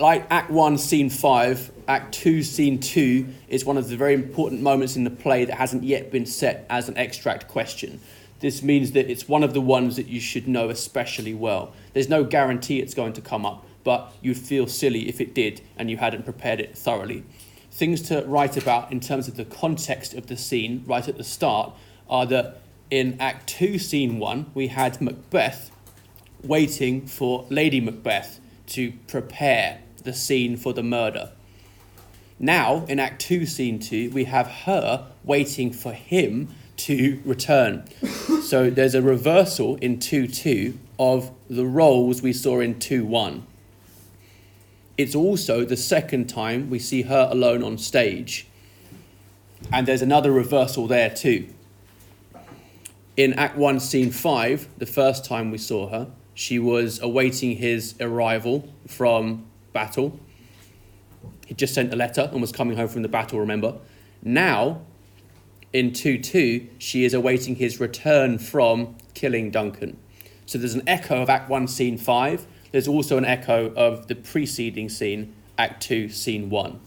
like Act 1, Scene 5, Act 2, Scene 2 is one of the very important moments in the play that hasn't yet been set as an extract question. This means that it's one of the ones that you should know especially well. There's no guarantee it's going to come up, but you'd feel silly if it did and you hadn't prepared it thoroughly. Things to write about in terms of the context of the scene right at the start are that in Act 2, Scene 1, we had Macbeth waiting for Lady Macbeth to prepare the scene for the murder. Now, in Act 2, Scene 2, we have her waiting for him to return. So there's a reversal in 2-2 of the roles we saw in 2-1. It's also the second time we see her alone on stage. And there's another reversal there too. In Act 1, Scene 5, the first time we saw her, she was awaiting his arrival from battle. He just sent a letter and was coming home from the battle, remember? Now, in 2-2, she is awaiting his return from killing Duncan. So there's an echo of Act 1, Scene 5. There's also an echo of the preceding scene, Act 2, Scene 1.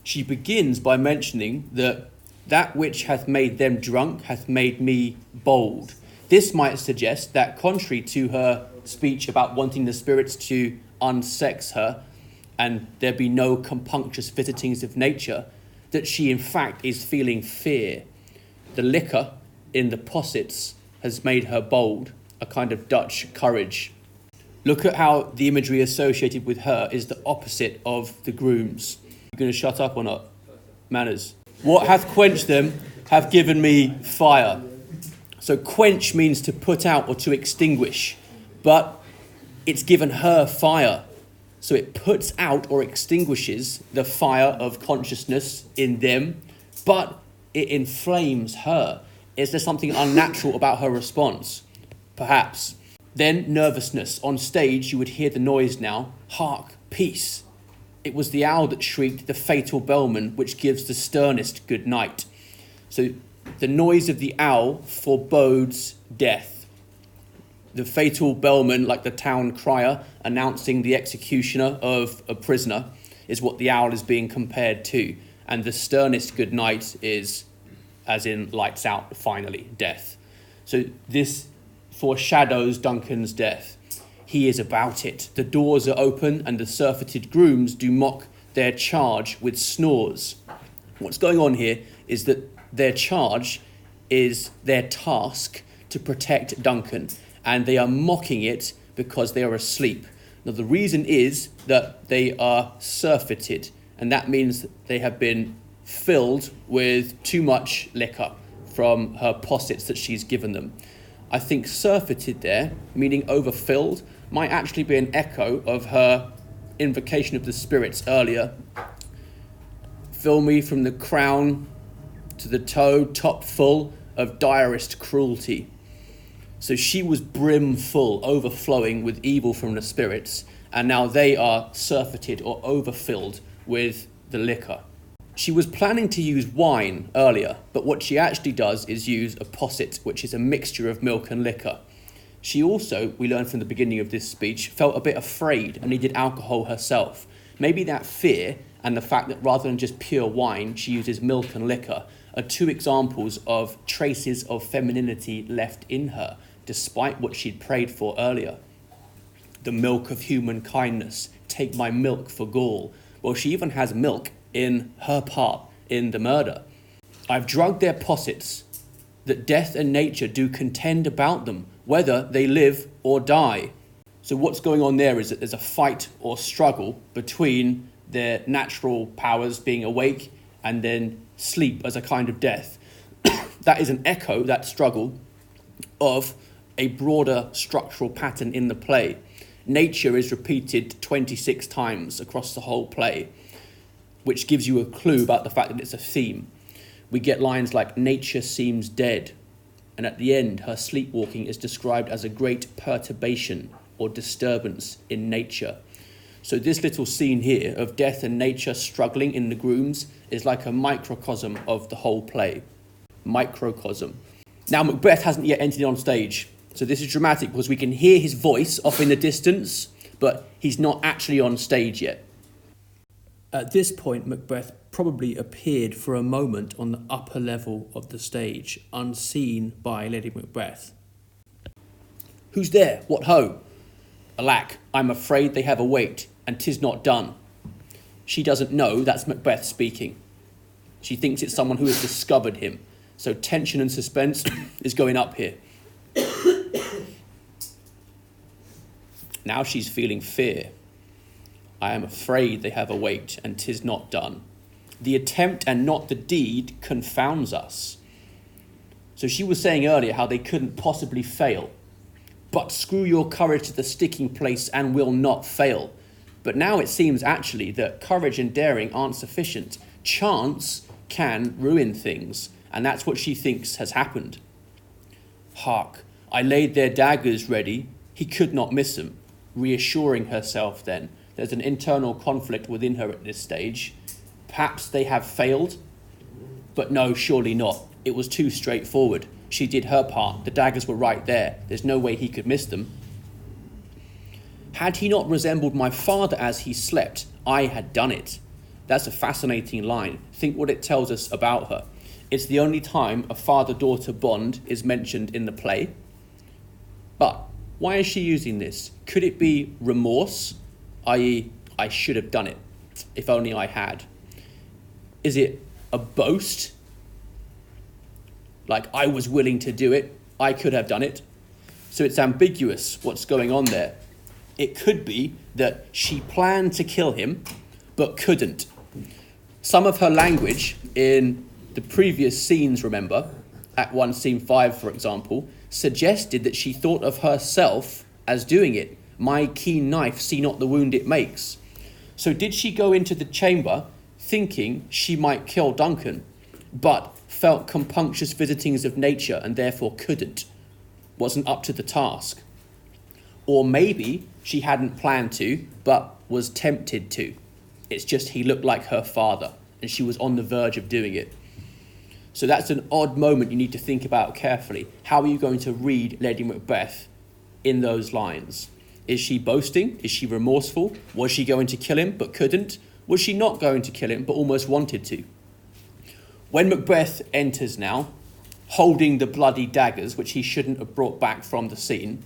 She begins by mentioning that which hath made them drunk hath made me bold. This might suggest that, contrary to her speech about wanting the spirits to unsex her and there be no compunctious visitings of nature, that she in fact is feeling fear. The liquor in the possets has made her bold, a kind of Dutch courage. Look at how the imagery associated with her is the opposite of the grooms. You're going to shut up or not? Manners. What hath quenched them hath given me fire. So quench means to put out or to extinguish, but it's given her fire. So it puts out or extinguishes the fire of consciousness in them, but it inflames her. Is there something unnatural about her response? Perhaps. Then nervousness. On stage, you would hear the noise now. Hark, peace. It was the owl that shrieked, the fatal bellman, which gives the sternest good night. So the noise of the owl forebodes death. The fatal bellman, like the town crier, announcing the executioner of a prisoner, is what the owl is being compared to. And the sternest good night is, as in lights out, finally, death. So this foreshadows Duncan's death. He is about it. The doors are open and the surfeited grooms do mock their charge with snores. What's going on here is that their charge is their task to protect Duncan, and they are mocking it because they are asleep. Now, the reason is that they are surfeited, and that means that they have been filled with too much liquor from her possets that she's given them. I think surfeited there, meaning overfilled, might actually be an echo of her invocation of the spirits earlier. Fill me from the crown to the toe, top full of direst cruelty. So she was brim full, overflowing with evil from the spirits, and now they are surfeited or overfilled with the liquor. She was planning to use wine earlier, but what she actually does is use a posset, which is a mixture of milk and liquor. She also, we learned from the beginning of this speech, felt a bit afraid and needed alcohol herself. Maybe that fear and the fact that rather than just pure wine, she uses milk and liquor are two examples of traces of femininity left in her, despite what she'd prayed for earlier. The milk of human kindness, take my milk for gall. Well, she even has milk in her part in the murder. I've drugged their possets, that death and nature do contend about them, whether they live or die. So what's going on there is that there's a fight or struggle between their natural powers being awake and then sleep as a kind of death. That is an echo, that struggle, of a broader structural pattern in the play. Nature is repeated 26 times across the whole play, which gives you a clue about the fact that it's a theme. We get lines like, nature seems dead, and at the end, her sleepwalking is described as a great perturbation or disturbance in nature. So this little scene here of death and nature struggling in the grooms is like a microcosm of the whole play. Microcosm. Now, Macbeth hasn't yet entered on stage, so this is dramatic because we can hear his voice off in the distance, but he's not actually on stage yet. At this point, Macbeth probably appeared for a moment on the upper level of the stage, unseen by Lady Macbeth. "Who's there? What ho? Alack, I'm afraid they have awaked, and 'tis not done." She doesn't know that's Macbeth speaking. She thinks it's someone who has discovered him, so tension and suspense is going up here. Now she's feeling fear. "I am afraid they have awaked, and 'tis not done. The attempt and not the deed confounds us." So she was saying earlier how they couldn't possibly fail. But screw your courage to the sticking place and will not fail. But now it seems actually that courage and daring aren't sufficient. Chance can ruin things, and that's what she thinks has happened. "Hark, I laid their daggers ready. He could not miss them." Reassuring herself then. There's an internal conflict within her at this stage. Perhaps they have failed? But no, surely not. It was too straightforward. She did her part. The daggers were right there. There's no way he could miss them. "Had he not resembled my father as he slept, I had done it." That's a fascinating line. Think what it tells us about her. It's the only time a father-daughter bond is mentioned in the play. But why is she using this? Could it be remorse, i.e., I should have done it, if only I had? Is it a boast? Like, I was willing to do it, I could have done it. So it's ambiguous what's going on there. It could be that she planned to kill him, but couldn't. Some of her language in the previous scenes, remember, Act 1, Scene 5, for example, suggested that she thought of herself as doing it. "My keen knife, see not the wound it makes." So did she go into the chamber thinking she might kill Duncan, but felt compunctious visitings of nature and therefore couldn't, wasn't up to the task? Or maybe she hadn't planned to, but was tempted to. It's just he looked like her father, and she was on the verge of doing it. So that's an odd moment you need to think about carefully. How are you going to read Lady Macbeth in those lines? Is she boasting? Is she remorseful? Was she going to kill him but couldn't? Was she not going to kill him but almost wanted to? When Macbeth enters now, holding the bloody daggers, which he shouldn't have brought back from the scene,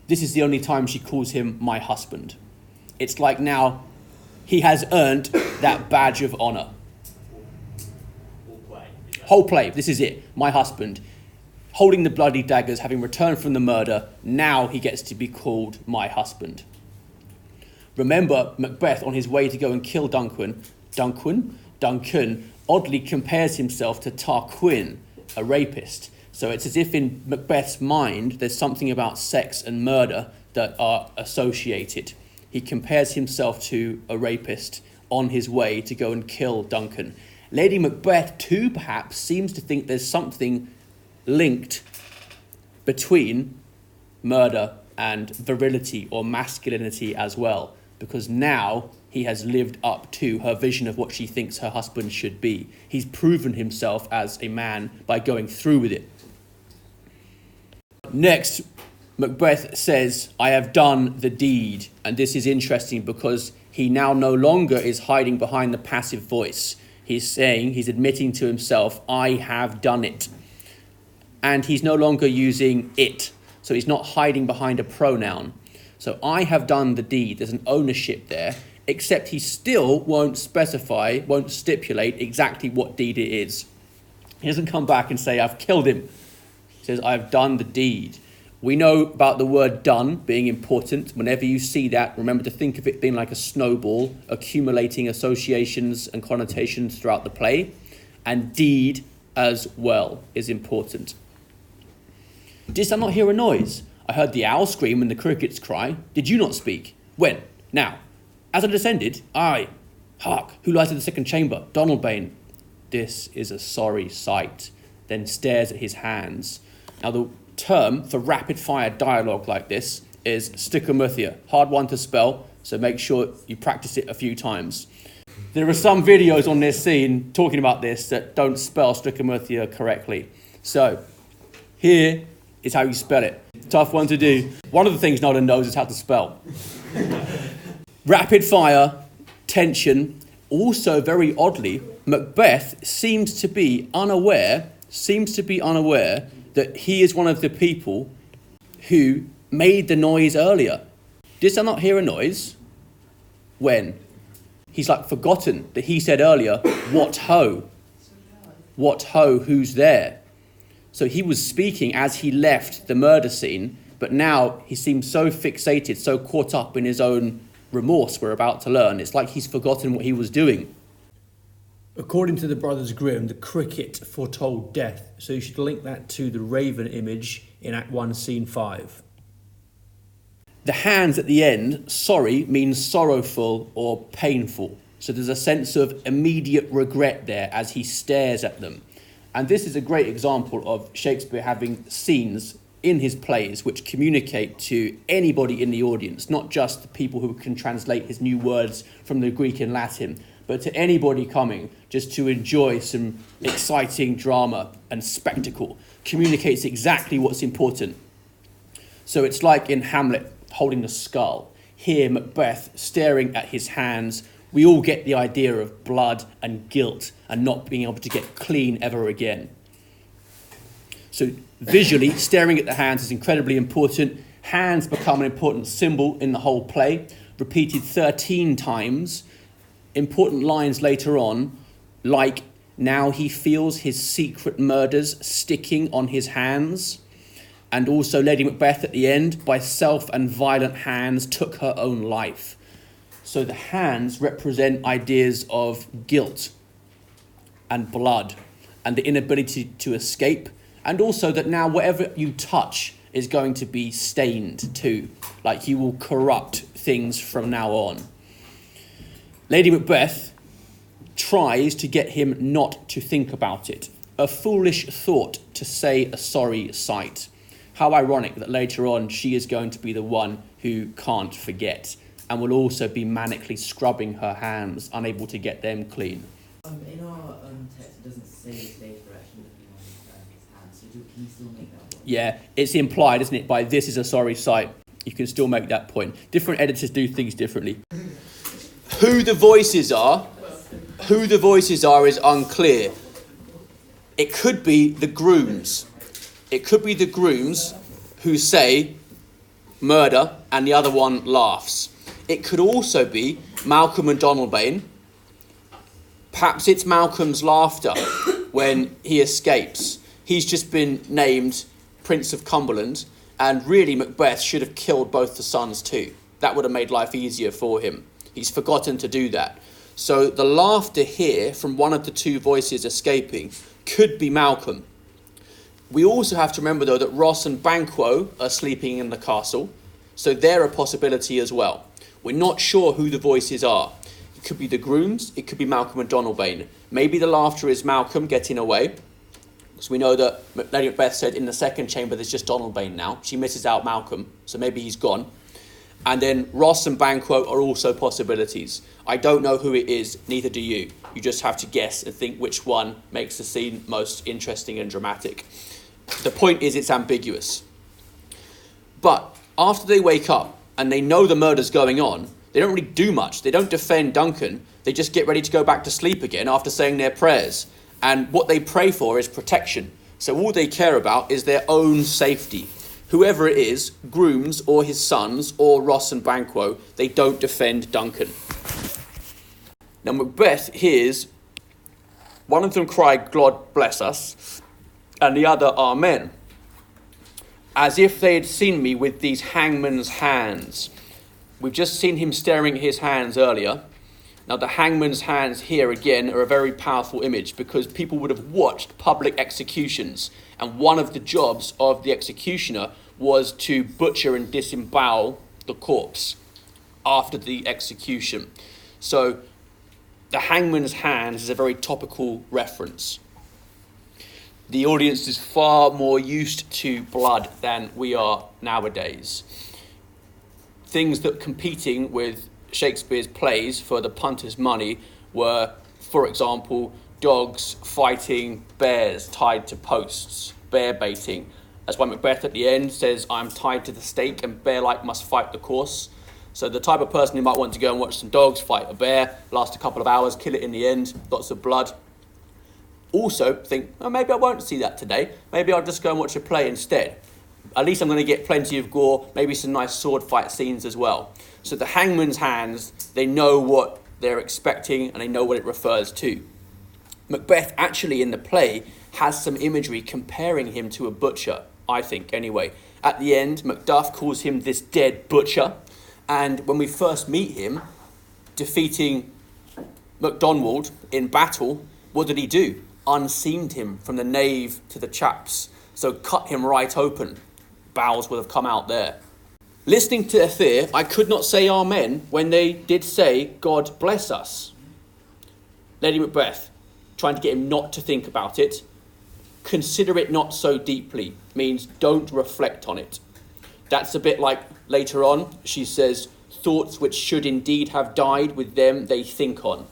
this is the only time she calls him my husband. It's like now he has earned that badge of honour. Whole play, this is it, my husband. Holding the bloody daggers, having returned from the murder, now he gets to be called my husband. Remember, Macbeth, on his way to go and kill Duncan, oddly compares himself to Tarquin, a rapist. So it's as if in Macbeth's mind, there's something about sex and murder that are associated. He compares himself to a rapist on his way to go and kill Duncan. Lady Macbeth, too, perhaps, seems to think there's something linked between murder and virility or masculinity as well, because now he has lived up to her vision of what she thinks her husband should be. He's proven himself as a man by going through with it. Next, Macbeth says, "I have done the deed." And this is interesting because he now no longer is hiding behind the passive voice. He's admitting to himself, "I have done it." And he's no longer using it. So he's not hiding behind a pronoun. So I have done the deed. There's an ownership there, except he still won't stipulate exactly what deed it is. He doesn't come back and say, "I've killed him." He says, "I've done the deed." We know about the word done being important. Whenever you see that, remember to think of it being like a snowball, accumulating associations and connotations throughout the play. And deed as well is important. "Didst thou not hear a noise? I heard the owl scream and the crickets cry. Did you not speak? When? Now? As I descended? Aye. Hark, who lies in the second chamber? Donalbain." This is a sorry sight. Then stares at his hands. Now the term for rapid fire dialogue like this is stichomuthia. Hard one to spell, so make sure you practice it a few times. There are some videos on this scene talking about this that don't spell stichomuthia correctly. So here is how you spell it. Tough one to do. One of the things no one knows is how to spell. Rapid fire tension. Also, very oddly, Macbeth seems to be unaware that he is one of the people who made the noise earlier. Did I not hear a noise? When? He's like forgotten that he said earlier, what ho? What ho, who's there? So he was speaking as he left the murder scene, but now he seems so fixated, so caught up in his own remorse, we're about to learn. It's like he's forgotten what he was doing. According to the Brothers Grimm, the cricket foretold death, so you should link that to the raven image in Act 1, Scene 5. The hands at the end, sorry, means sorrowful or painful. So there's a sense of immediate regret there as he stares at them. And this is a great example of Shakespeare having scenes in his plays which communicate to anybody in the audience, not just the people who can translate his new words from the Greek and Latin, but to anybody coming just to enjoy some exciting drama and spectacle. Communicates exactly what's important. So it's like in Hamlet holding the skull. Here, Macbeth staring at his hands. We all get the idea of blood and guilt and not being able to get clean ever again. So visually, staring at the hands is incredibly important. Hands become an important symbol in the whole play, repeated 13 times. Important lines later on, like, now he feels his secret murders sticking on his hands. And also Lady Macbeth at the end, by self and violent hands took her own life. So the hands represent ideas of guilt and blood and the inability to escape. And also that now whatever you touch is going to be stained too. Like you will corrupt things from now on. Lady Macbeth tries to get him not to think about it. A foolish thought to say a sorry sight. How ironic that later on she is going to be the one who can't forget and will also be manically scrubbing her hands, unable to get them clean. In our text, it doesn't say the later actually looking on his hands, so can you still make that one? Yeah, it's implied, isn't it, by this is a sorry sight. You can still make that point. Different editors do things differently. Who the voices are is unclear. It could be the grooms. It could be the grooms who say murder and the other one laughs. It could also be Malcolm and Donalbain. Perhaps it's Malcolm's laughter when he escapes. He's just been named Prince of Cumberland, and really Macbeth should have killed both the sons too. That would have made life easier for him. He's forgotten to do that. So the laughter here from one of the two voices escaping could be Malcolm. We also have to remember, though, that Ross and Banquo are sleeping in the castle, so they're a possibility as well. We're not sure who the voices are. It could be the grooms, it could be Malcolm and Donalbain. Maybe the laughter is Malcolm getting away, because we know that Lady Macbeth said in the second chamber there's just Donalbain now. She misses out Malcolm, so maybe he's gone. And then Ross and Banquo are also possibilities. I don't know who it is, neither do you. You just have to guess and think which one makes the scene most interesting and dramatic. The point is it's ambiguous. But after they wake up and they know the murder's going on, they don't really do much. They don't defend Duncan. They just get ready to go back to sleep again after saying their prayers. And what they pray for is protection. So all they care about is their own safety. Whoever it is, Grooms or his sons or Ross and Banquo, they don't defend Duncan. Now Macbeth hears one of them cry, God bless us, and the other, Amen, as if they had seen me with these hangman's hands. We've just seen him staring at his hands earlier. Now the hangman's hands here again are a very powerful image because people would have watched public executions, and one of the jobs of the executioner was to butcher and disembowel the corpse after the execution. So the hangman's hands is a very topical reference. The audience is far more used to blood than we are nowadays. Things that competing with Shakespeare's plays for the punter's money were, for example, dogs fighting bears tied to posts, bear baiting. That's why Macbeth at the end says, I'm tied to the stake and bear-like must fight the course. So the type of person who might want to go and watch some dogs fight a bear, last a couple of hours, kill it in the end, lots of blood. Also think, oh, maybe I won't see that today. Maybe I'll just go and watch a play instead. At least I'm going to get plenty of gore, maybe some nice sword fight scenes as well. So the hangman's hands, they know what they're expecting and they know what it refers to. Macbeth actually in the play has some imagery comparing him to a butcher, I think anyway. At the end, Macduff calls him this dead butcher. And when we first meet him, defeating MacDonald in battle, what did he do? Unseamed him from the nave to the chaps. So cut him right open. Bowels would have come out there. Listening to Ethyr, I could not say amen when they did say, God bless us. Lady Macbeth, trying to get him not to think about it. Consider it not so deeply means don't reflect on it. That's a bit like later on, she says, thoughts which should indeed have died with them they think on.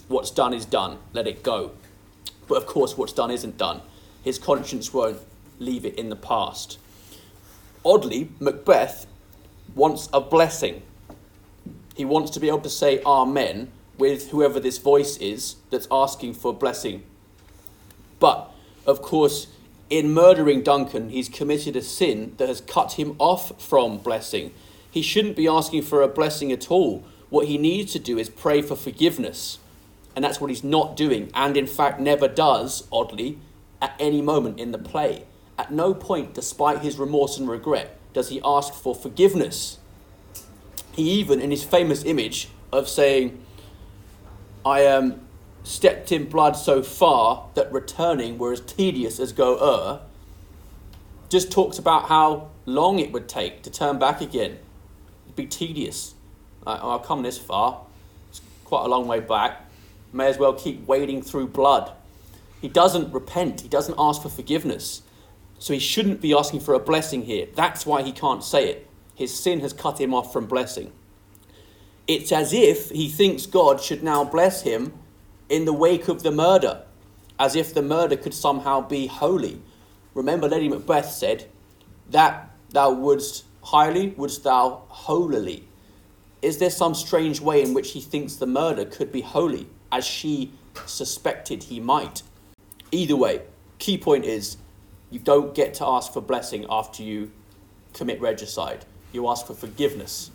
What's done is done, let it go. But of course what's done isn't done. His conscience won't leave it in the past. Oddly, Macbeth wants a blessing. He wants to be able to say amen with whoever this voice is that's asking for blessing. But, of course, in murdering Duncan, he's committed a sin that has cut him off from blessing. He shouldn't be asking for a blessing at all. What he needs to do is pray for forgiveness. And that's what he's not doing, and in fact never does, oddly, at any moment in the play. At no point, despite his remorse and regret, does he ask for forgiveness. He even, in his famous image of saying, I stepped in blood so far that returning were as tedious as go just talks about how long it would take to turn back again. It'd be tedious. I've come this far. It's quite a long way back. May as well keep wading through blood. He doesn't repent. He doesn't ask for forgiveness. So he shouldn't be asking for a blessing here. That's why he can't say it. His sin has cut him off from blessing. It's as if he thinks God should now bless him in the wake of the murder, as if the murder could somehow be holy. Remember, Lady Macbeth said, that thou wouldst highly, wouldst thou holily. Is there some strange way in which he thinks the murder could be holy, as she suspected he might? Either way, key point is, you don't get to ask for blessing after you commit regicide. You ask for forgiveness.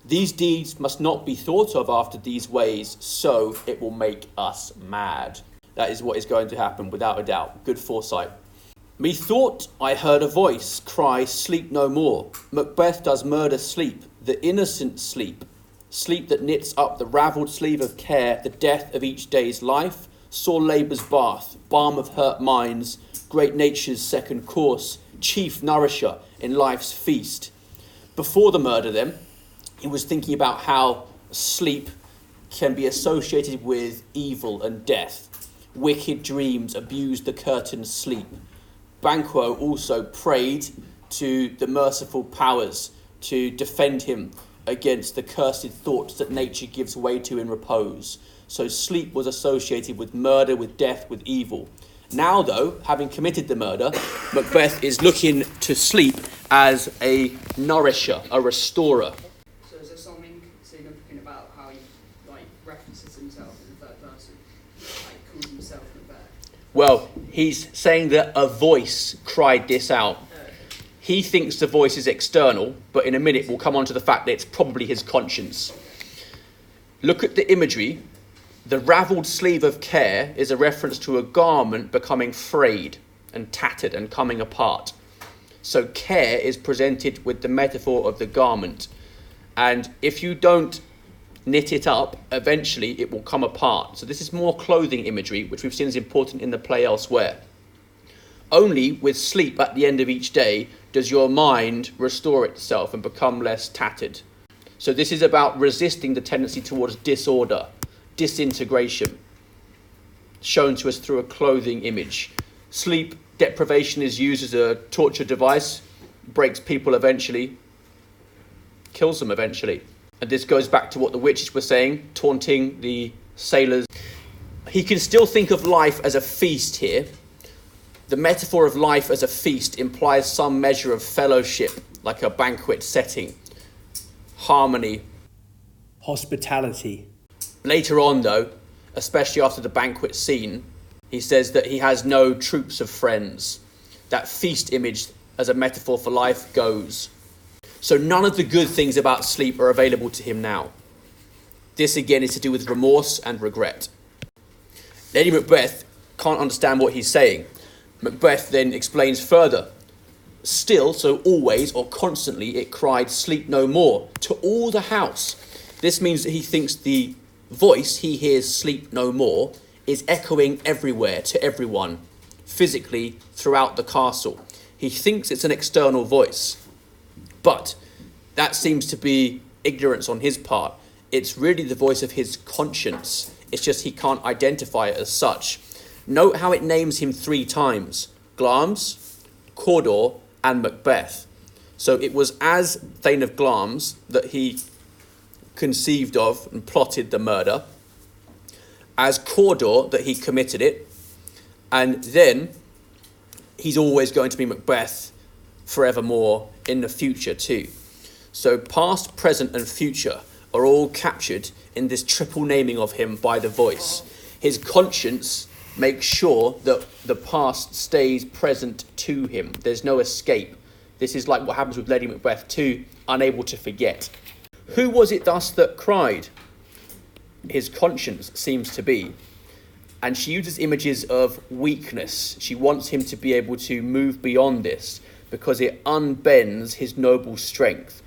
These deeds must not be thought of after these ways, so it will make us mad. That is what is going to happen, without a doubt. Good foresight. Methought I heard a voice cry, sleep no more. Macbeth does murder sleep, the innocent sleep. Sleep that knits up the ravelled sleeve of care, the death of each day's life, sore labour's bath, balm of hurt minds, great nature's second course, chief nourisher in life's feast. Before the murder then, he was thinking about how sleep can be associated with evil and death. Wicked dreams abuse the curtain's sleep. Banquo also prayed to the merciful powers to defend him against the cursed thoughts that nature gives way to in repose. So sleep was associated with murder, with death, with evil. Now, though, having committed the murder, Macbeth is looking to sleep as a nourisher, a restorer. So is there something significant about how he references himself in the third person? Calls himself Macbeth? Well, he's saying that a voice cried this out. He thinks the voice is external, but in a minute we'll come on to the fact that it's probably his conscience. Look at the imagery. The ravelled sleeve of care is a reference to a garment becoming frayed and tattered and coming apart. So care is presented with the metaphor of the garment. And if you don't knit it up, eventually it will come apart. So this is more clothing imagery, which we've seen is important in the play elsewhere. Only with sleep at the end of each day does your mind restore itself and become less tattered. So this is about resisting the tendency towards disorder, disintegration, shown to us through a clothing image. Sleep deprivation is used as a torture device, breaks people eventually, kills them eventually. And this goes back to what the witches were saying, taunting the sailors. He can still think of life as a feast here. The metaphor of life as a feast implies some measure of fellowship, like a banquet setting. harmony, Hospitality. later on though, especially after the banquet scene, he says that he has no troops of friends. That feast image as a metaphor for life goes. So none of the good things about sleep are available to him now. This again is to do with remorse and regret. Lady Macbeth can't understand what he's saying. Macbeth then explains further. Still, so always or constantly, it cried, "Sleep no more," to all the house. This means that he thinks the voice he hears, "Sleep no more," is echoing everywhere to everyone, physically throughout the castle. He thinks it's an external voice. But that seems to be ignorance on his part. It's really the voice of his conscience. It's just he can't identify it as such. Note how it names him 3 times. Glamis, Cawdor, and Macbeth. So it was as Thane of Glamis that he conceived of and plotted the murder, as Cawdor that he committed it, and then he's always going to be Macbeth forevermore in the future too. So past, present and future are all captured in this triple naming of him by the voice. His conscience makes sure that the past stays present to him. There's no escape. This is like what happens with Lady Macbeth too, unable to forget. Who was it thus that cried? His conscience seems to be. And she uses images of weakness. She wants him to be able to move beyond this because it unbends his noble strength.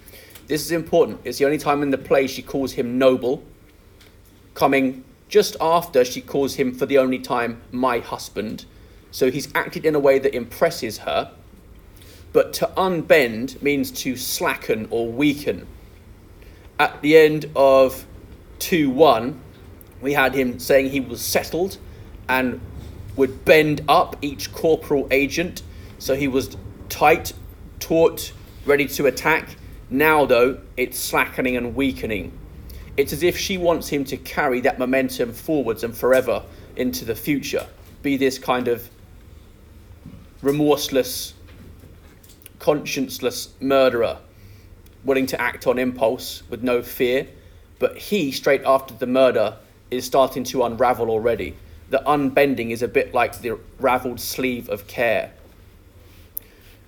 This is important. It's the only time in the play she calls him noble, coming just after she calls him for the only time my husband. So he's acted in a way that impresses her. But to unbend means to slacken or weaken. At the end of 2-1, we had him saying he was settled and would bend up each corporal agent. So he was tight, taut, ready to attack. Now, though, it's slackening and weakening. It's as if she wants him to carry that momentum forwards and forever into the future. Be this kind of remorseless, conscienceless murderer, willing to act on impulse with no fear. But he, straight after the murder, is starting to unravel already. The unbending is a bit like the raveled sleeve of care.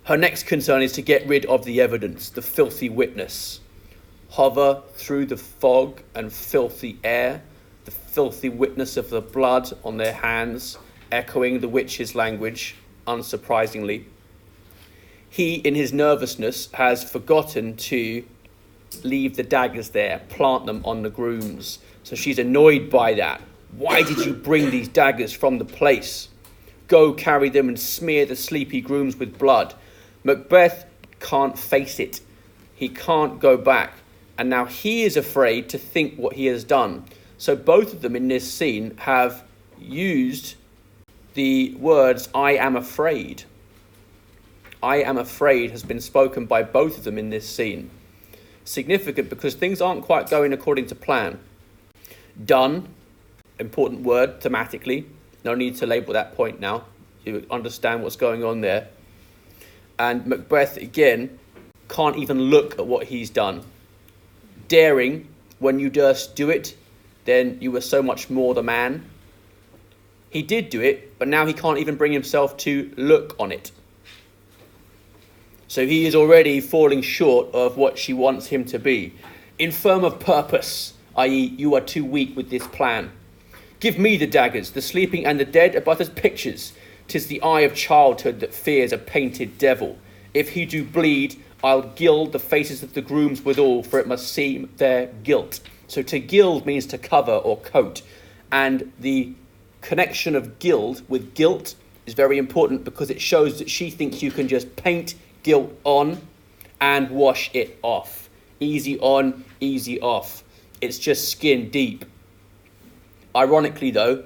Her next concern is to get rid of the evidence, the filthy witness. Hover through the fog and filthy air, the filthy witness of the blood on their hands, echoing the witch's language, unsurprisingly. He, in his nervousness, has forgotten to leave the daggers there, plant them on the grooms. So she's annoyed by that. Why did you bring these daggers from the place? Go carry them and smear the sleepy grooms with blood. Macbeth can't face it. He can't go back. And now he is afraid to think what he has done. So both of them in this scene have used the words, "I am afraid." "I am afraid" has been spoken by both of them in this scene. Significant because things aren't quite going according to plan. Done, important word thematically. No need to label that point now. You understand what's going on there. And Macbeth, again, can't even look at what he's done. Daring, when you durst do it, then you were so much more the man. He did do it, but now he can't even bring himself to look on it. So he is already falling short of what she wants him to be. Infirm of purpose, i.e. you are too weak with this plan. Give me the daggers, the sleeping and the dead are but as pictures. 'Tis the eye of childhood that fears a painted devil. If he do bleed, I'll gild the faces of the grooms withal, for it must seem their guilt. So to gild means to cover or coat. And the connection of gild with guilt is very important because it shows that she thinks you can just paint guilt on and wash it off. Easy on, easy off. It's just skin deep. Ironically though,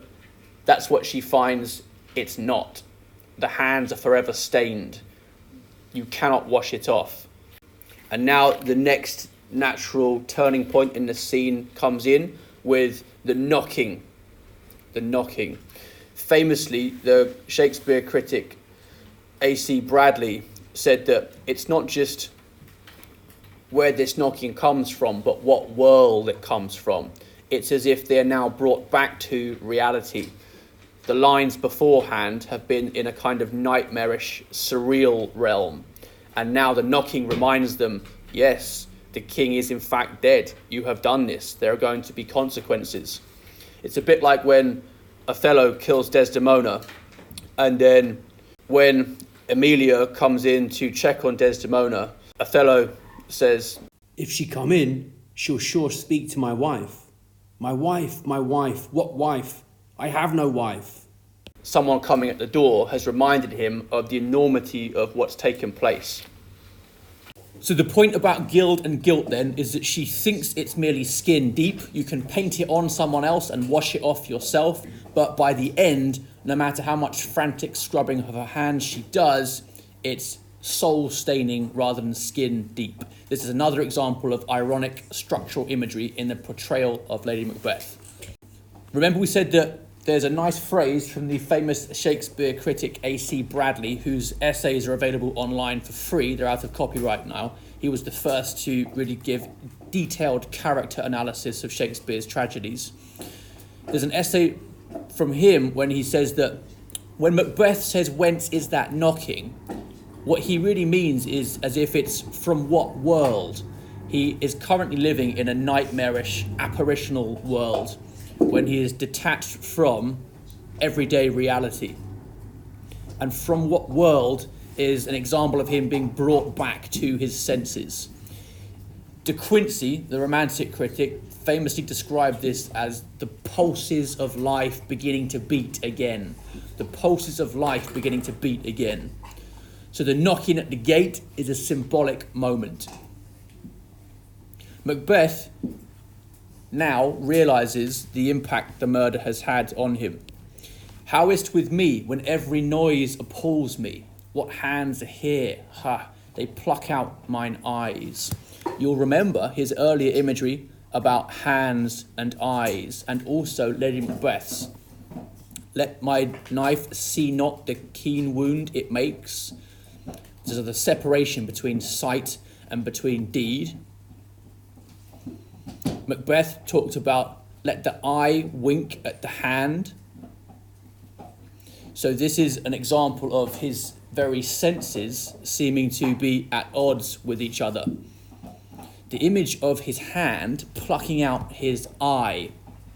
that's what she finds it's not. The hands are forever stained. You cannot wash it off. And now the next natural turning point in the scene comes in with the knocking. The knocking. Famously, the Shakespeare critic A.C. Bradley said that it's not just where this knocking comes from, but what world it comes from. It's as if they're now brought back to reality. The lines beforehand have been in a kind of nightmarish, surreal realm. And now the knocking reminds them, yes, the king is in fact dead. You have done this. There are going to be consequences. It's a bit like when Othello kills Desdemona, and then when Emilia comes in to check on Desdemona, Othello says, "If she come in, she'll sure speak to my wife. My wife, what wife? I have no wife." Someone coming at the door has reminded him of the enormity of what's taken place. So the point about guild and guilt then is that she thinks it's merely skin deep. You can paint it on someone else and wash it off yourself, but by the end, no matter how much frantic scrubbing of her hands she does, it's soul staining rather than skin deep. This is another example of ironic structural imagery in the portrayal of Lady Macbeth. Remember we said that there's a nice phrase from the famous Shakespeare critic A.C. Bradley, whose essays are available online for free. They're out of copyright now. He was the first to really give detailed character analysis of Shakespeare's tragedies. There's an essay from him when he says that when Macbeth says, "Whence is that knocking?" what he really means is as if it's from what world. He is currently living in a nightmarish, apparitional world when he is detached from everyday reality. And from what world is an example of him being brought back to his senses. De Quincey, the Romantic critic, famously described this as the pulses of life beginning to beat again. The pulses of life beginning to beat again. So the knocking at the gate is a symbolic moment. Macbeth now realises the impact the murder has had on him. "How is't with me when every noise appalls me? What hands are here? Ha, they pluck out mine eyes." You'll remember his earlier imagery about hands and eyes, and also Lady Macbeth's. "Let my knife see not the keen wound it makes." So the separation between sight and between deed. Macbeth talked about "let the eye wink at the hand." So this is an example of his very senses seeming to be at odds with each other. The image of his hand plucking out his eye,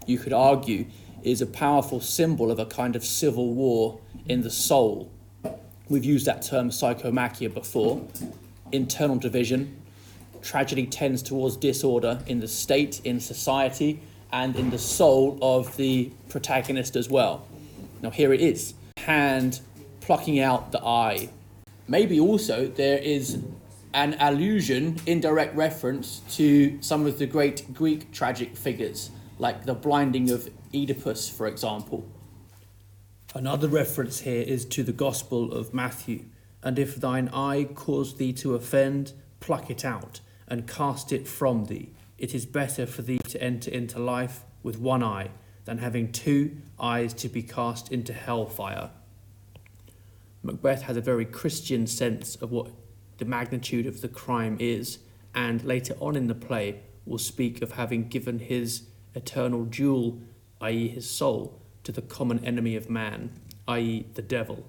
you could argue, is a powerful symbol of a kind of civil war in the soul. We've used that term psychomachia before. Internal division. Tragedy tends towards disorder in the state, in society, and in the soul of the protagonist as well. Now here it is. Hand plucking out the eye. Maybe also there is an allusion, indirect reference to some of the great Greek tragic figures, like the blinding of Oedipus, for example. Another reference here is to the Gospel of Matthew. "And if thine eye cause thee to offend, pluck it out, and cast it from thee. It is better for thee to enter into life with one eye, than having two eyes to be cast into hellfire." Macbeth has a very Christian sense of what the magnitude of the crime is, and later on in the play will speak of having given his eternal jewel, i.e. his soul, to the common enemy of man, i.e. the devil.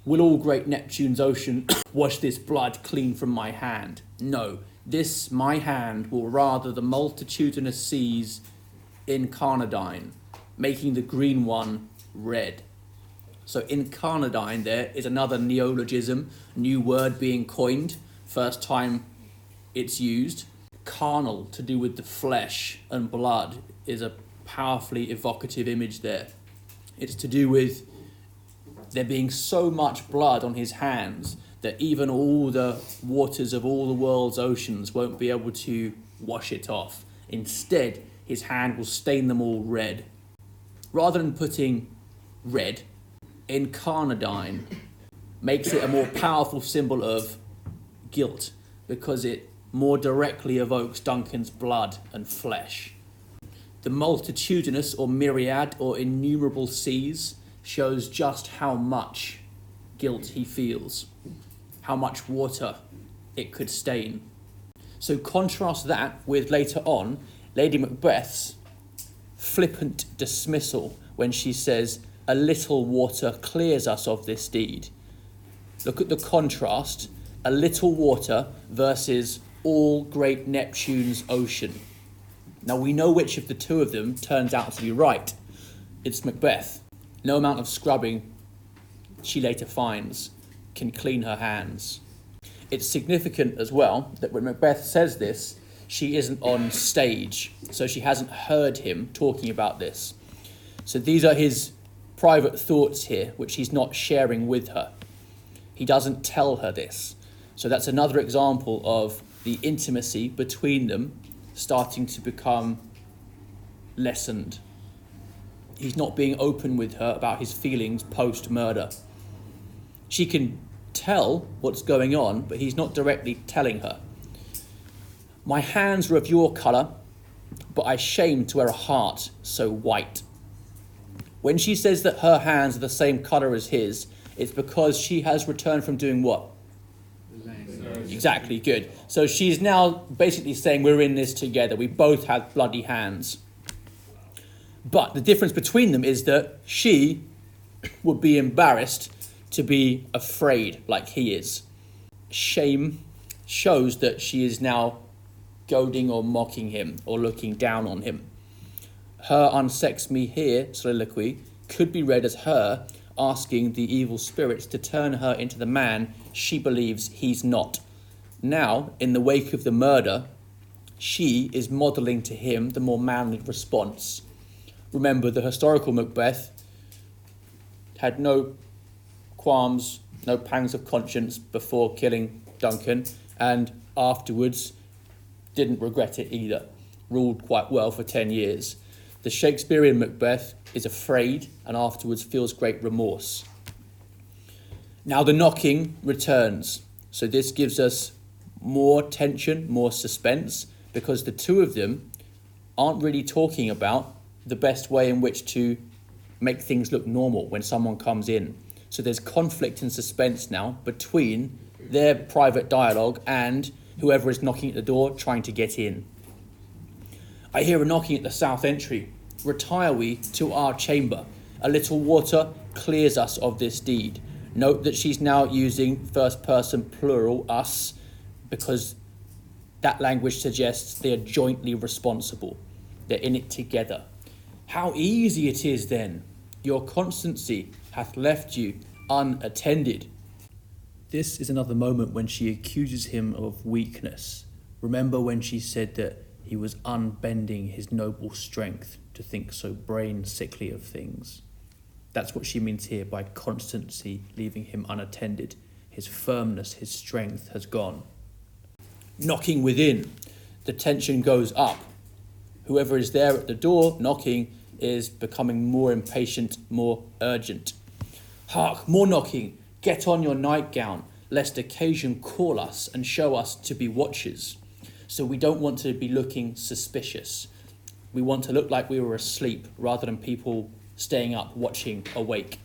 "Will all great Neptune's ocean wash this blood clean from my hand? No, this my hand will rather the multitudinous seas Incarnadine, making the green one red." So Incarnadine there is another neologism, new word being coined, first time it's used. Carnal, to do with the flesh and blood, is a powerfully evocative image there. It's to do with there being so much blood on his hands that even all the waters of all the world's oceans won't be able to wash it off. Instead, his hand will stain them all red. Rather than putting red, Incarnadine makes it a more powerful symbol of guilt because it more directly evokes Duncan's blood and flesh. The multitudinous or myriad or innumerable seas shows just how much guilt he feels, how much water it could stain. So contrast that with later on, Lady Macbeth's flippant dismissal when she says, "A little water clears us of this deed." Look at the contrast, a little water versus all great Neptune's ocean. Now we know which of the two of them turns out to be right. It's Macbeth. No amount of scrubbing, she later finds, can clean her hands. It's significant as well that when Macbeth says this, she isn't on stage, so she hasn't heard him talking about this. So these are his private thoughts here, which he's not sharing with her. He doesn't tell her this. So that's another example of the intimacy between them starting to become lessened. He's not being open with her about his feelings post-murder. She can tell what's going on, but he's not directly telling her. "My hands were of your colour, but I shame to wear a heart so white." When she says that her hands are the same colour as his, it's because she has returned from doing what? Exactly, good. So she's now basically saying we're in this together. We both have bloody hands. But the difference between them is that she would be embarrassed to be afraid like he is. Shame shows that she is now goading or mocking him or looking down on him. Her "unsex me here" soliloquy could be read as her asking the evil spirits to turn her into the man she believes he's not. Now, in the wake of the murder, she is modelling to him the more manly response. Remember, the historical Macbeth had no qualms, no pangs of conscience before killing Duncan, and afterwards didn't regret it either. Ruled quite well for 10 years. The Shakespearean Macbeth is afraid and afterwards feels great remorse. Now the knocking returns. So this gives us more tension, more suspense, because the two of them aren't really talking about the best way in which to make things look normal when someone comes in. So there's conflict and suspense now between their private dialogue and whoever is knocking at the door trying to get in. "I hear a knocking at the south entry. Retire we to our chamber. A little water clears us of this deed." Note that she's now using first person plural, us, because that language suggests they are jointly responsible. They're in it together. "How easy it is then! Your constancy hath left you unattended." This is another moment when she accuses him of weakness. Remember when she said that he was unbending his noble strength to think so brain sickly of things. That's what she means here by constancy leaving him unattended. His firmness, his strength has gone. Knocking within, the tension goes up. Whoever is there at the door knocking is becoming more impatient, more urgent. "Hark, more knocking! Get on your nightgown, lest occasion call us and show us to be watchers." So we don't want to be looking suspicious. We want to look like we were asleep rather than people staying up, watching, awake.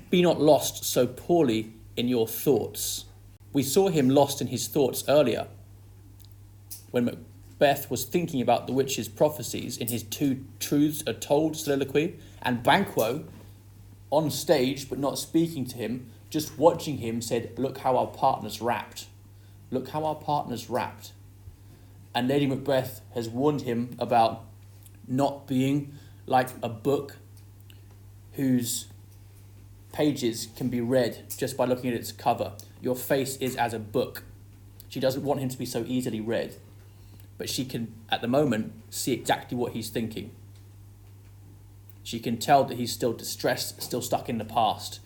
"Be not lost so poorly in your thoughts." We saw him lost in his thoughts earlier, when Macbeth was thinking about the witch's prophecies in his "two truths are told" soliloquy, and Banquo, on stage but not speaking to him, just watching him, said, "Look how our partner's wrapped. Look how our partner's wrapped." And Lady Macbeth has warned him about not being like a book whose pages can be read just by looking at its cover. Your face is as a book. She doesn't want him to be so easily read, but she can, at the moment, see exactly what he's thinking. She can tell that he's still distressed, still stuck in the past.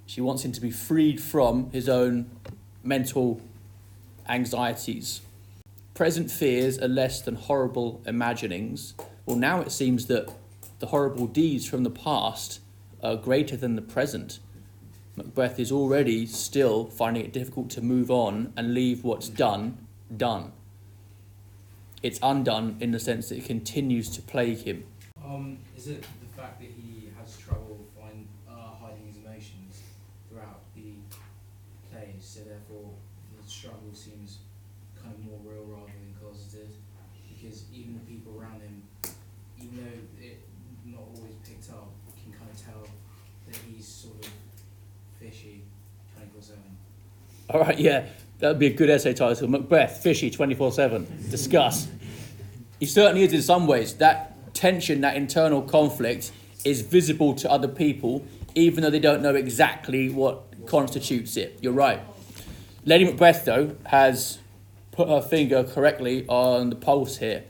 She wants him to be freed from his own mental anxieties. Present fears are less than horrible imaginings. Well, now it seems that the horrible deeds from the past are greater than the present. Macbeth is already still finding it difficult to move on and leave what's done. It's undone in the sense that it continues to plague him. Is it the fact that he has trouble hiding his emotions throughout the play, so therefore the struggle seems kind kind of more real rather than closeted, because even the people around him, even though it not always picked up, can kind of tell that he's sort of fishy 24/7. All right, yeah, that would be a good essay title. Macbeth, fishy 24/7. Discuss. He certainly is in some ways. That tension, that internal conflict is visible to other people, even though they don't know exactly what constitutes it. You're right. Lady Macbeth, though, has put her finger correctly on the pulse here.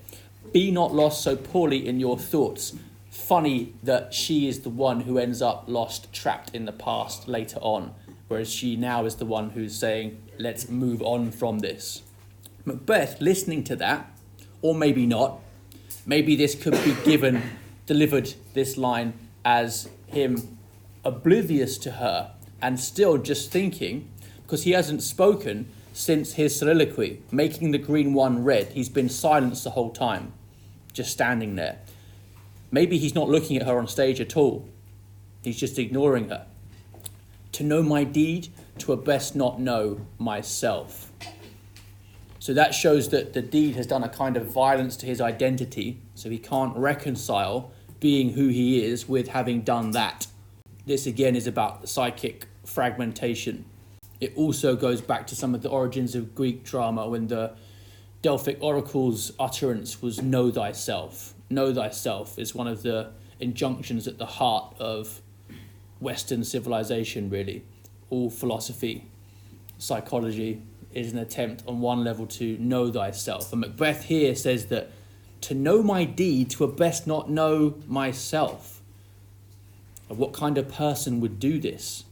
Be not lost so poorly in your thoughts. Funny that she is the one who ends up lost, trapped in the past later on, whereas she now is the one who's saying, let's move on from this. Macbeth, listening to that, or maybe not, maybe this could be delivered, this line, as him oblivious to her and still just thinking, because he hasn't spoken since his soliloquy, making the green one red. He's been silenced the whole time, just standing there. Maybe he's not looking at her on stage at all. He's just ignoring her. To know my deed, 'twere best not know myself. So that shows that the deed has done a kind of violence to his identity, so he can't reconcile being who he is with having done that. This again is about psychic fragmentation. It also goes back to some of the origins of Greek drama when the Delphic oracle's utterance was know thyself. Know thyself is one of the injunctions at the heart of Western civilization, really. All philosophy, psychology is an attempt on one level to know thyself. And Macbeth here says that to know my deed, 'twere best not know myself. What kind of person would do this?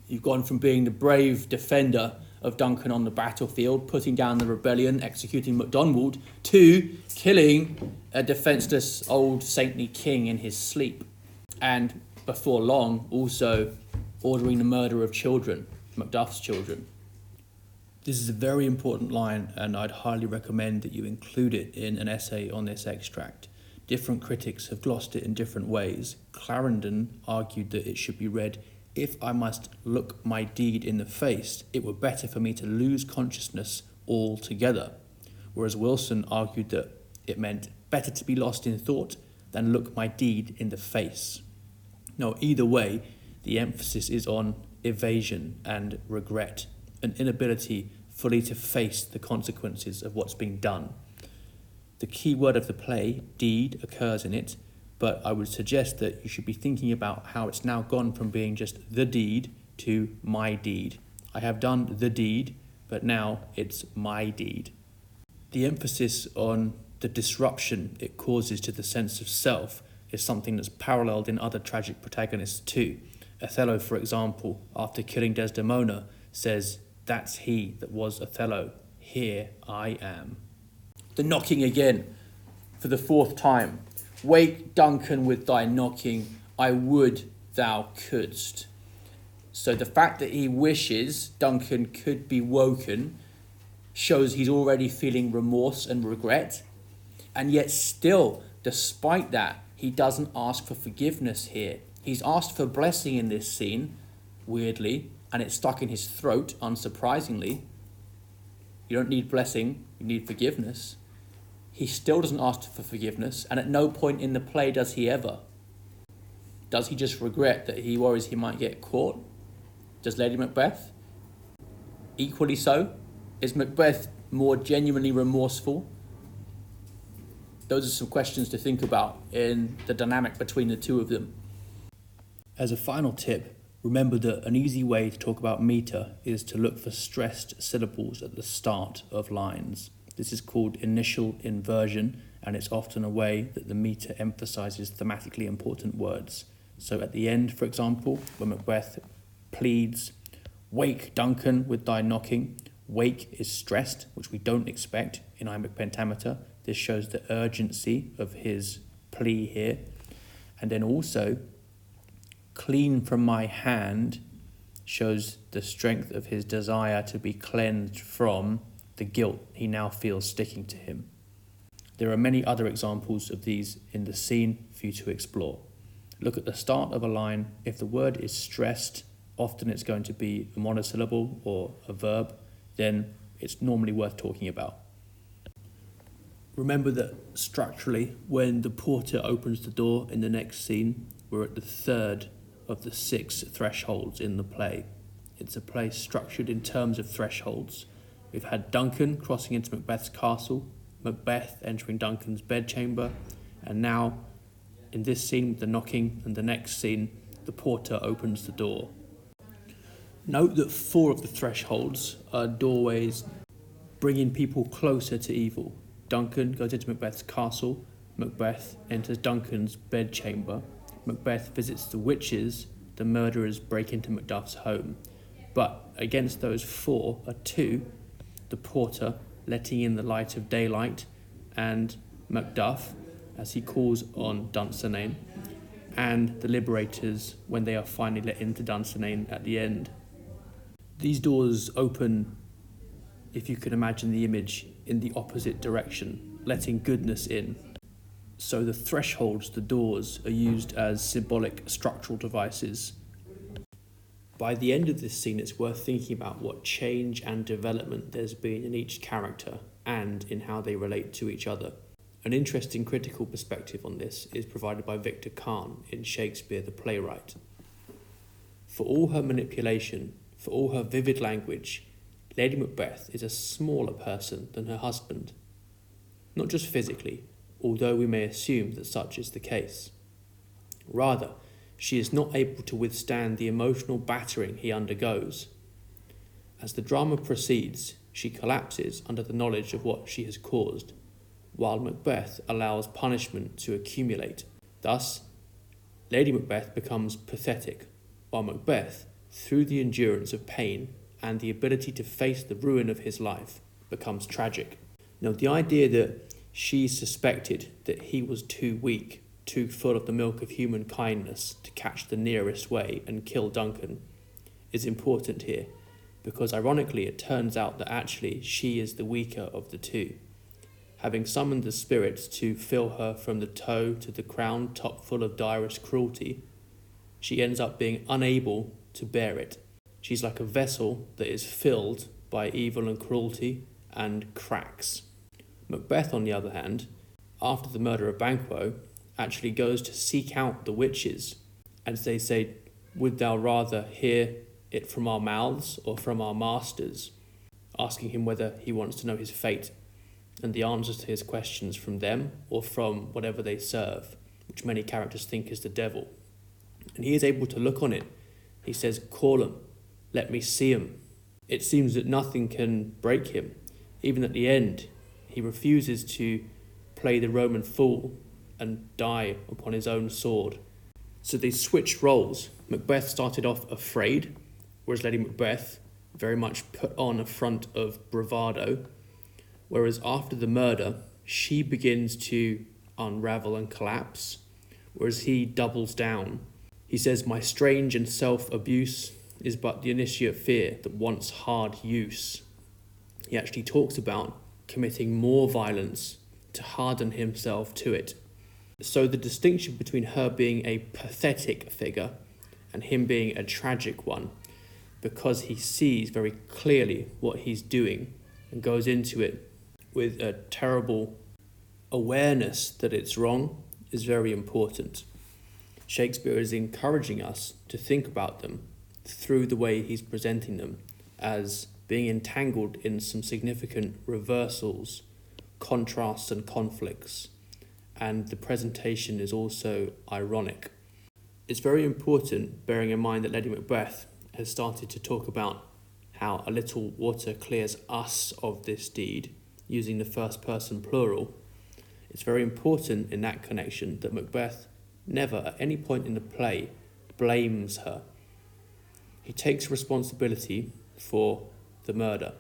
You've gone from being the brave defender of Duncan on the battlefield, putting down the rebellion, executing MacDonald, to killing a defenceless old saintly king in his sleep. And before long, also ordering the murder of children, Macduff's children. This is a very important line, and I'd highly recommend that you include it in an essay on this extract. Different critics have glossed it in different ways. Clarendon argued that it should be read, if I must look my deed in the face, it were better for me to lose consciousness altogether. Whereas Wilson argued that it meant better to be lost in thought than look my deed in the face. Now, either way, the emphasis is on evasion and regret, an inability fully to face the consequences of what's been done. The key word of the play, deed, occurs in it, but I would suggest that you should be thinking about how it's now gone from being just the deed to my deed. I have done the deed, but now it's my deed. The emphasis on the disruption it causes to the sense of self is something that's paralleled in other tragic protagonists too. Othello, for example, after killing Desdemona, says, "That's he that was Othello. Here I am." The knocking again, for the fourth time. Wake, Duncan, with thy knocking, I would thou couldst. So the fact that he wishes Duncan could be woken shows he's already feeling remorse and regret. And yet still, despite that, he doesn't ask for forgiveness here. He's asked for blessing in this scene, weirdly, and it's stuck in his throat, unsurprisingly. You don't need blessing, you need forgiveness. He still doesn't ask for forgiveness, and at no point in the play does he ever. Does he just regret that he worries he might get caught? Does Lady Macbeth? Equally so. Is Macbeth more genuinely remorseful? Those are some questions to think about in the dynamic between the two of them. As a final tip, remember that an easy way to talk about metre is to look for stressed syllables at the start of lines. This is called initial inversion, and it's often a way that the metre emphasises thematically important words. So at the end, for example, when Macbeth pleads, "Wake, Duncan, with thy knocking," wake is stressed, which we don't expect in iambic pentameter. This shows the urgency of his plea here. And then also, clean from my hand shows the strength of his desire to be cleansed from the guilt he now feels sticking to him. There are many other examples of these in the scene for you to explore. Look at the start of a line. If the word is stressed, often it's going to be a monosyllable or a verb. Then it's normally worth talking about. Remember that structurally, when the porter opens the door in the next scene, we're at the third of the 6 thresholds in the play. It's a play structured in terms of thresholds. We've had Duncan crossing into Macbeth's castle, Macbeth entering Duncan's bedchamber, and now, in this scene with the knocking and the next scene, the porter opens the door. Note that 4 of the thresholds are doorways bringing people closer to evil. Duncan goes into Macbeth's castle, Macbeth enters Duncan's bedchamber, Macbeth visits the witches, the murderers break into Macduff's home. But against those 4 are 2, the porter letting in the light of daylight, and Macduff, as he calls on Dunsinane, and the liberators when they are finally let into Dunsinane at the end. These doors open, if you can imagine the image, in the opposite direction, letting goodness in. So the thresholds, the doors, are used as symbolic structural devices. By the end of this scene, it's worth thinking about what change and development there's been in each character and in how they relate to each other. An interesting critical perspective on this is provided by Victor Kahn in Shakespeare the Playwright. For all her manipulation, for all her vivid language, Lady Macbeth is a smaller person than her husband. Not just physically, although we may assume that such is the case. Rather, she is not able to withstand the emotional battering he undergoes. As the drama proceeds, she collapses under the knowledge of what she has caused, while Macbeth allows punishment to accumulate. Thus, Lady Macbeth becomes pathetic, while Macbeth, through the endurance of pain and the ability to face the ruin of his life, becomes tragic. Now, the idea that she suspected that he was too weak, too full of the milk of human kindness to catch the nearest way and kill Duncan is important here, because ironically it turns out that actually she is the weaker of the two. Having summoned the spirits to fill her from the toe to the crown top full of direst cruelty, she ends up being unable to bear it. She's like a vessel that is filled by evil and cruelty and cracks. Macbeth, on the other hand, after the murder of Banquo, actually goes to seek out the witches, and they say, "Would thou rather hear it from our mouths or from our masters?" asking him whether he wants to know his fate, and the answers to his questions from them or from whatever they serve, which many characters think is the devil. And he is able to look on it. He says, "Call him, let me see him." It seems that nothing can break him. Even at the end, he refuses to play the Roman fool and die upon his own sword. So they switched roles. Macbeth started off afraid, whereas Lady Macbeth very much put on a front of bravado, whereas after the murder, she begins to unravel and collapse, whereas he doubles down. He says, "My strange and self-abuse is but the initiate fear that wants hard use." He actually talks about committing more violence to harden himself to it. So the distinction between her being a pathetic figure and him being a tragic one, because he sees very clearly what he's doing and goes into it with a terrible awareness that it's wrong, is very important. Shakespeare is encouraging us to think about them through the way he's presenting them as being entangled in some significant reversals, contrasts and conflicts, and the presentation is also ironic. It's very important, bearing in mind that Lady Macbeth has started to talk about how a little water clears us of this deed, using the first person plural. It's very important in that connection that Macbeth never at any point in the play blames her. He takes responsibility for the murder.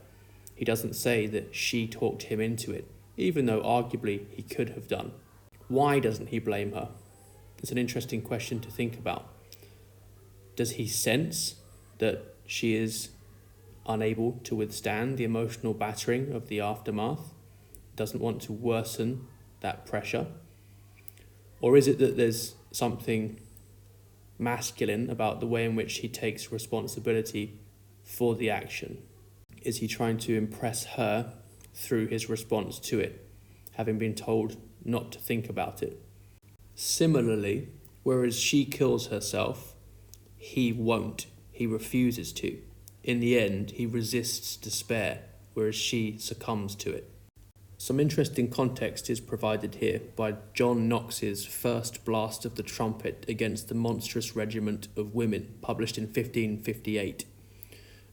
He doesn't say that she talked him into it, even though arguably he could have done. Why doesn't he blame her? It's an interesting question to think about. Does he sense that she is unable to withstand the emotional battering of the aftermath? Doesn't want to worsen that pressure? Or is it that there's something masculine about the way in which he takes responsibility for the action? is he trying to impress her through his response to it, having been told not to think about it? Similarly, whereas she kills herself, he won't. He refuses to. In the end, he resists despair, whereas she succumbs to it. Some interesting context is provided here by John Knox's First Blast of the Trumpet Against the Monstrous Regiment of Women, published in 1558.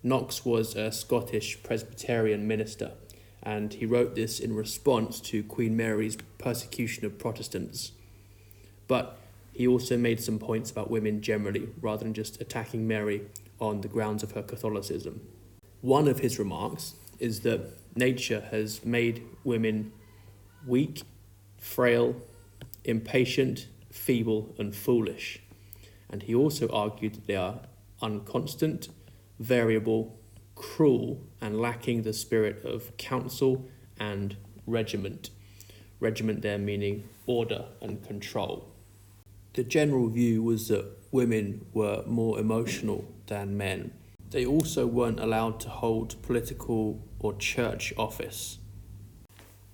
Knox was a Scottish Presbyterian minister, and he wrote this in response to Queen Mary's persecution of Protestants. But he also made some points about women generally, rather than just attacking Mary on the grounds of her Catholicism. One of his remarks is that nature has made women weak, frail, impatient, feeble, and foolish. And he also argued that they are unconstant, variable, cruel, and lacking the spirit of counsel and regiment. Regiment there meaning order and control. The general view was that women were more emotional than men. They also weren't allowed to hold political or church office.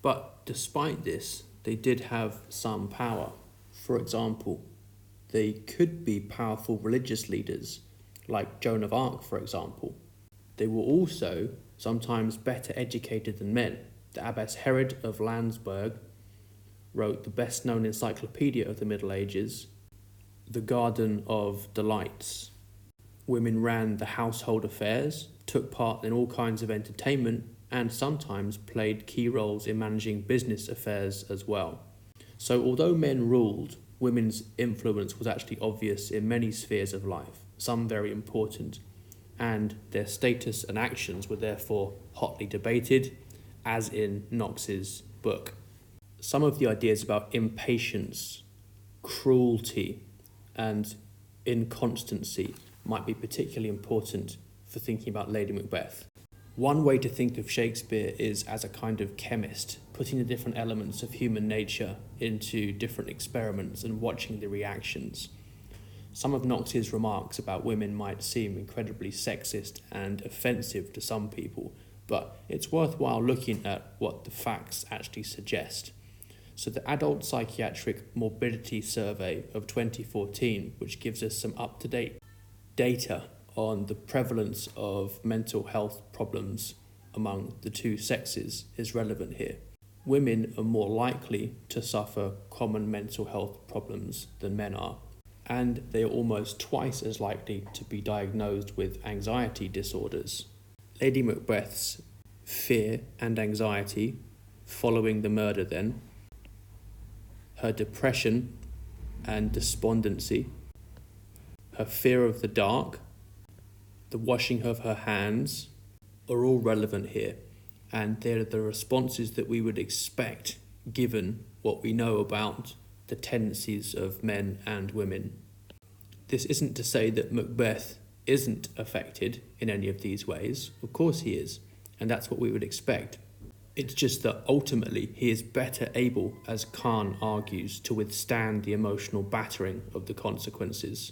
But despite this, they did have some power. For example, they could be powerful religious leaders, like Joan of Arc, for example. They were also sometimes better educated than men. The Abbess Herod of Landsberg wrote the best-known encyclopedia of the Middle Ages, The Garden of Delights. Women ran the household affairs, took part in all kinds of entertainment, and sometimes played key roles in managing business affairs as well. So although men ruled, women's influence was actually obvious in many spheres of life, some very important, and their status and actions were therefore hotly debated, as in Knox's book. Some of the ideas about impatience, cruelty, and inconstancy might be particularly important for thinking about Lady Macbeth. One way to think of Shakespeare is as a kind of chemist, putting the different elements of human nature into different experiments and watching the reactions. Some of Knox's remarks about women might seem incredibly sexist and offensive to some people, but it's worthwhile looking at what the facts actually suggest. So the Adult Psychiatric Morbidity Survey of 2014, which gives us some up-to-date data on the prevalence of mental health problems among the two sexes, is relevant here. Women are more likely to suffer common mental health problems than men are, and they are almost twice as likely to be diagnosed with anxiety disorders. Lady Macbeth's fear and anxiety following the murder then, her depression and despondency, her fear of the dark, the washing of her hands, are all relevant here, and they're the responses that we would expect given what we know about the tendencies of men and women. This isn't to say that Macbeth isn't affected in any of these ways. Of course he is, and that's what we would expect. It's just that ultimately he is better able, as Khan argues, to withstand the emotional battering of the consequences.